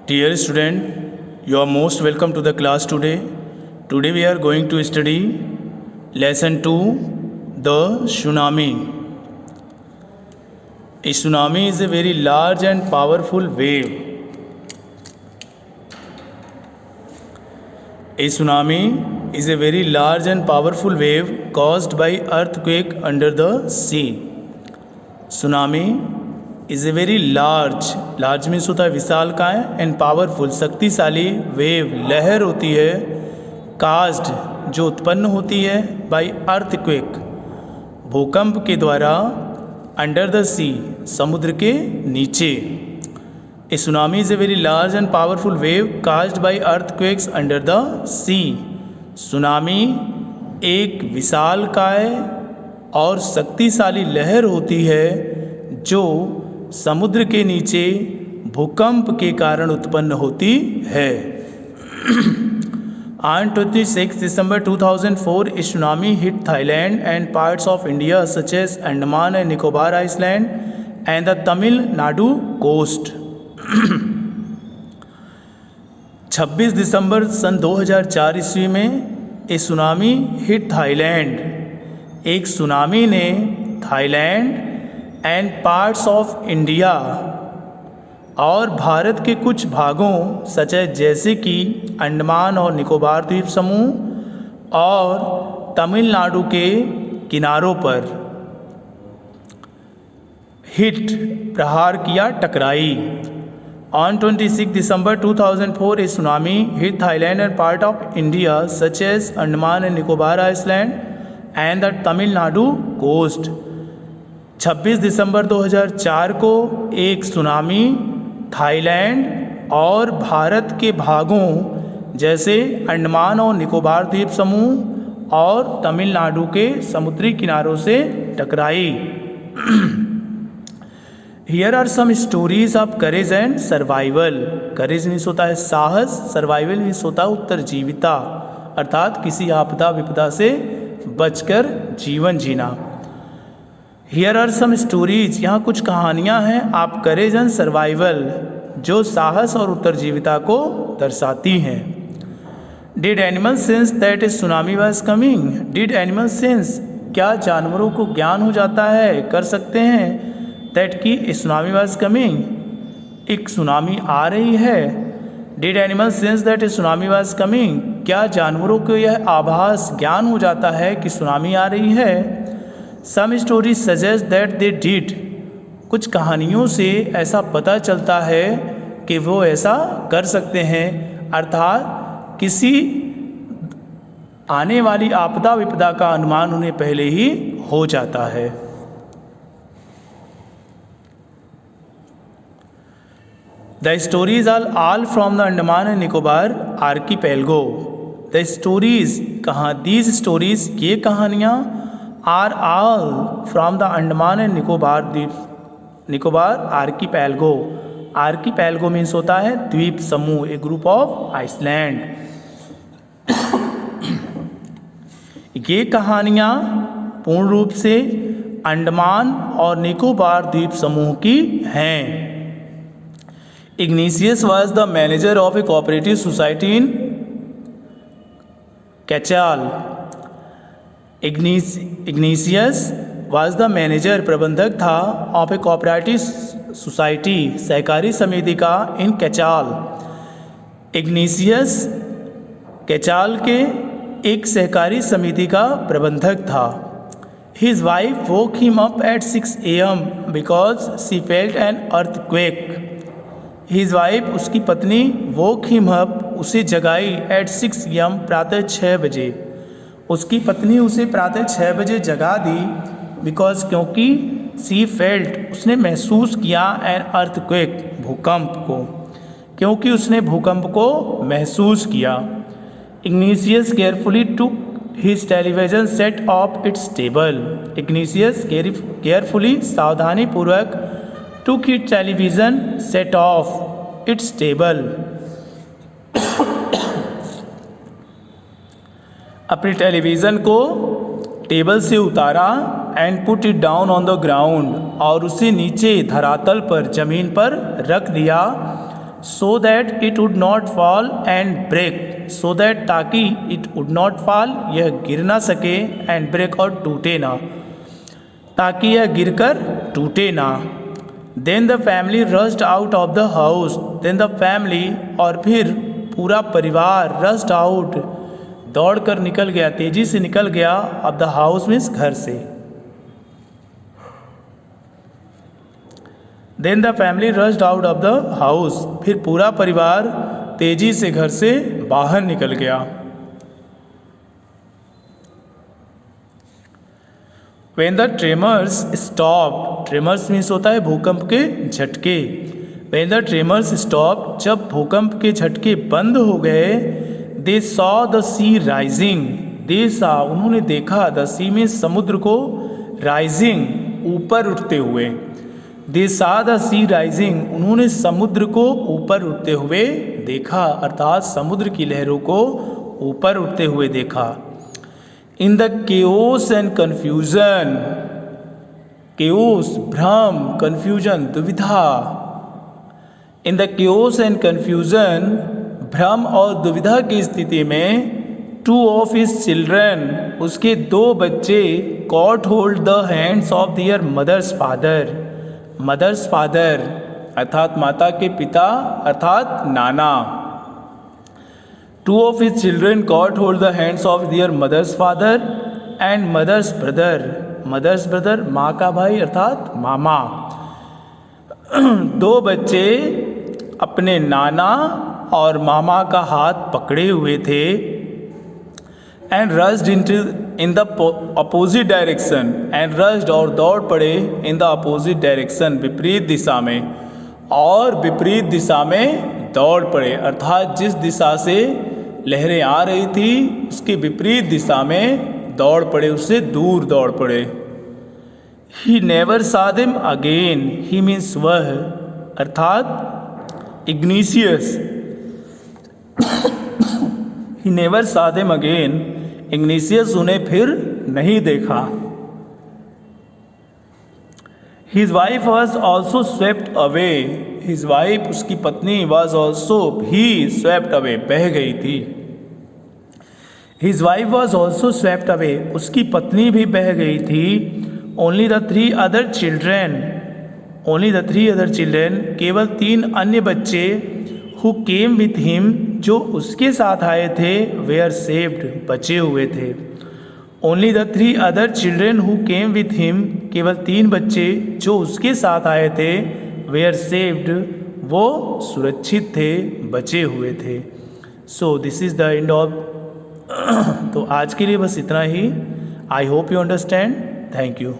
Dear student, you are most welcome to the class today. Today we are going to study lesson 2, the tsunami. A tsunami is a very large and powerful wave. A tsunami is a very large and powerful wave caused by earthquake under the sea. Tsunami is a very large means होता है विशालकाय and powerful शक्तिशाली wave लहर होती है caused जो उत्पन्न होती है बाय अर्थक्वेक भूकंप के द्वारा अंडर द सी समुद्र के नीचे. A tsunami is a very large and powerful wave caused by earthquakes under the sea. Tsunami एक विशालकाय और शक्तिशाली लहर होती है जो समुद्र के नीचे भूकंप के कारण उत्पन्न होती है. On 26 December 2004, a tsunami hit Thailand and parts of India such as Andaman and Nicobar Island and the Tamil Nadu coast. 26 दिसंबर सन 2004 ईस्वी में ए सुनामी हिट थाईलैंड. एक सुनामी ने Thailand and parts of India और भारत के कुछ भागों सच जैसे कि अंडमान और निकोबार द्वीप समूह और तमिलनाडु के किनारों पर हिट प्रहार किया टकराई. On 26 December 2004 a tsunami hit Thailand and part of India such as Andaman and Nicobar island and the Tamil Nadu coast. 26 दिसंबर 2004 को एक सुनामी थाईलैंड और भारत के भागों जैसे अंडमान और निकोबार द्वीप समूह और तमिलनाडु के समुद्री किनारों से टकराई. Here are some stories of courage and survival. Courage means होता है साहस, सर्वाइवल मीन्स होता है उत्तरजीविता अर्थात किसी आपदा विपदा से बचकर जीवन जीना. हियर आर सम स्टोरीज यहाँ कुछ कहानियाँ हैं आप करेज एंड सर्वाइवल जो साहस और उत्तरजीविता को दर्शाती हैं. Did animal sense that A tsunami was coming. Did animal sense क्या जानवरों को ज्ञान हो जाता है कर सकते हैं दैट की ए सुनामी वाज कमिंग एक सुनामी आ रही है. Did animal sense that A tsunami was coming क्या जानवरों को यह आभास ज्ञान हो जाता है कि सुनामी आ रही है. Some stories suggest that they did कुछ कहानियों से ऐसा पता चलता है कि वो ऐसा कर सकते हैं अर्थात किसी आने वाली आपदा विपदा का अनुमान उन्हें पहले ही हो जाता है. The stories are all from the Andaman and Nicobar archipelago. The stories कहाँ दीज स्टोरीज ये कहानियाँ are all from the Andaman and Nicobar द्वीप निकोबार आर्कीपेलगो. आर्कीपेलगो मीन्स होता है द्वीप समूह ए ग्रुप ऑफ आइसलैंड. ये कहानियाँ पूर्ण रूप से अंडमान और निकोबार द्वीप समूह की हैं. Ignatius was the manager of a cooperative society in Katchal. Ignatius was the manager प्रबंधक था ऑफ ए कोऑपरेटिव सोसाइटी सहकारी समिति का इन कैचाल. इग्निशियस कैचाल के एक सहकारी समिति का प्रबंधक था. His wife woke him up at 6 AM because she felt an earthquake. His wife उसकी पत्नी वोक हिम अप उसे जगाई एट 6 AM प्रातः 6 बजे. उसकी पत्नी उसे प्रातः 6 बजे जगा दी बिकॉज क्योंकि सी फेल्ट उसने महसूस किया एन अर्थक्वेक भूकंप को क्योंकि उसने भूकंप को महसूस किया. Ignatius carefully took his television set off its table. Ignatius carefully सावधानी पूर्वक took his television set off its table. अपने टेलीविज़न को टेबल से उतारा and put it down on the ground और उसे नीचे धरातल पर ज़मीन पर रख दिया. So that it would not fall and break, so that ताकि इट वुड नॉट फॉल यह गिर ना सके, एंड ब्रेक और टूटे ना, ताकि यह गिरकर टूटे ना। Then the family rushed out of the house, then the family और फिर पूरा परिवार, रस्ड आउट दौड़ कर निकल गया, तेजी से निकल गया, ऑफ द हाउस मीन्स घर से। Then the family rushed out of the house, फिर पूरा परिवार तेजी से घर से बाहर निकल गया। When the tremors stop, tremors means होता है भूकंप के झटके। When the tremors stop, जब भूकंप के झटके बंद हो गए, they saw the sea rising, they saw उन्होंने देखा, the sea मीन्स समुद्र को, rising ऊपर उठते हुए, they saw the sea rising उन्होंने समुद्र को ऊपर उठते हुए देखा, अर्थात समुद्र की लहरों को ऊपर उठते हुए देखा। In the chaos and confusion, chaos भ्रम, confusion दुविधा, in the chaos and confusion भ्रम और दुविधा की स्थिति में two of his children उसके दो बच्चे caught hold the hands of their mother's father, mother's father अर्थात माता के पिता अर्थात नाना। Two of his children caught hold the hands of their mother's father and mother's brother, mother's brother माँ का भाई अर्थात मामा। दो बच्चे अपने नाना और मामा का हाथ पकड़े हुए थे, and rushed in the opposite direction, and rushed और दौड़ पड़े in the opposite direction विपरीत दिशा में, और विपरीत दिशा में दौड़ पड़े, अर्थात जिस दिशा से लहरें आ रही थी उसके विपरीत दिशा में दौड़ पड़े, उससे दूर दौड़ पड़े। He never saw them again, he means वह अर्थात igneous, he never saw them again, igneous उन्हें फिर नहीं देखा। His wife was also swept away, his wife उसकी पत्नी was also भी swept away बह गई थी। His wife was also swept away उसकी पत्नी भी बह गई थी। Only the three other children, only the three other children केवल तीन अन्य बच्चे who came with him जो उसके साथ आए थे were saved बचे हुए थे। Only the three other children who came with him केवल तीन बच्चे जो उसके साथ आए थे were saved वो सुरक्षित थे, बचे हुए थे। So this is the end of तो आज के लिए बस इतना ही। I hope you understand. Thank you.